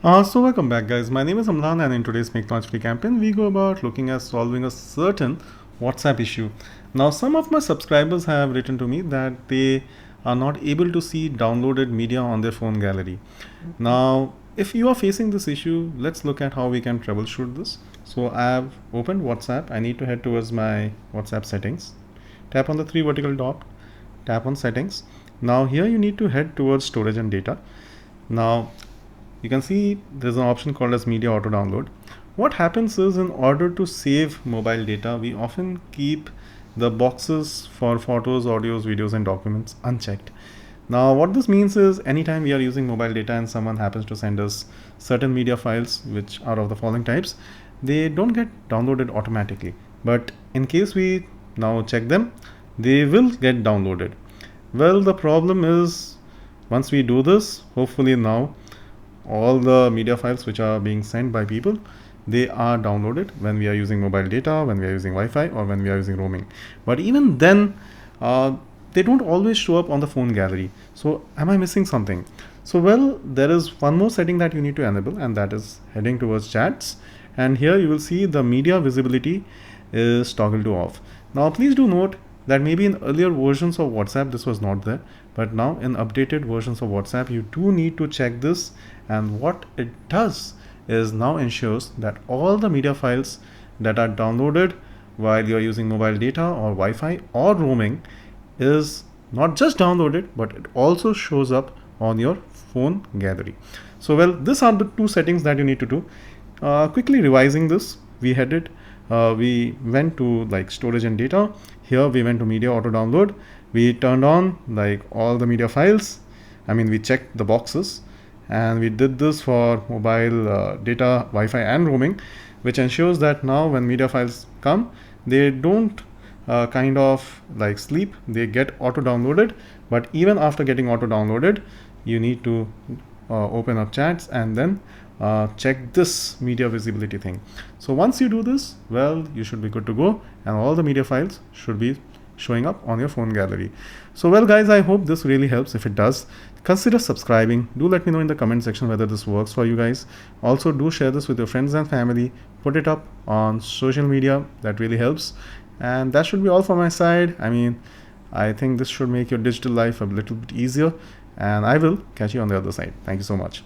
So welcome back, guys. My name is Amlan, and in today's Make Launch Free campaign, we go about looking at solving a certain WhatsApp issue. Now, some of my subscribers have written to me that they are not able to see downloaded media on their phone gallery. Now, if you are facing this issue, let's look at how we can troubleshoot this. So I have opened WhatsApp. I need to head towards my WhatsApp settings. Tap on the three vertical dot, tap on settings. Now here you need to head towards storage and data. Now you can see there's an option called as media auto download. What happens is, in order to save mobile data, we often keep the boxes for photos, audios, videos and documents unchecked. Now what this means is, anytime we are using mobile data and someone happens to send us certain media files which are of the following types, they don't get downloaded automatically, but in case we now check them, they will get downloaded. Well, the problem is, once we do this, hopefully now all the media files which are being sent by people, they are downloaded when we are using mobile data, when we are using Wi-Fi, or when we are using roaming. But even then, they don't always show up on the phone gallery. So am I missing something? So well, there is one more setting that you need to enable, and that is heading towards chats. And here you will see the media visibility is toggled to off. Now please do note that maybe in earlier versions of WhatsApp this was not there, but now in updated versions of WhatsApp you do need to check this, and what it does is now ensures that all the media files that are downloaded while you're using mobile data or Wi-Fi or roaming is not just downloaded, but it also shows up on your phone gallery. So well, these are the two settings that you need to do. Quickly revising this, we went to like storage and data. Here we went to media auto download. We turned on like all the media files. We checked the boxes, and we did this for mobile data, Wi-Fi and roaming, which ensures that now when media files come, they don't kind of like sleep, they get auto downloaded. But even after getting auto downloaded, you need to open up chats and then check this media visibility thing. So once you do this, well, you should be good to go, and all the media files should be showing up on your phone gallery. So well guys, I hope this really helps. If it does, consider subscribing. Do let me know in the comment section whether this works for you guys. Also do share this with your friends and family, put it up on social media, that really helps. And that should be all from my side. I think this should make your digital life a little bit easier, and I will catch you on the other side. Thank you so much.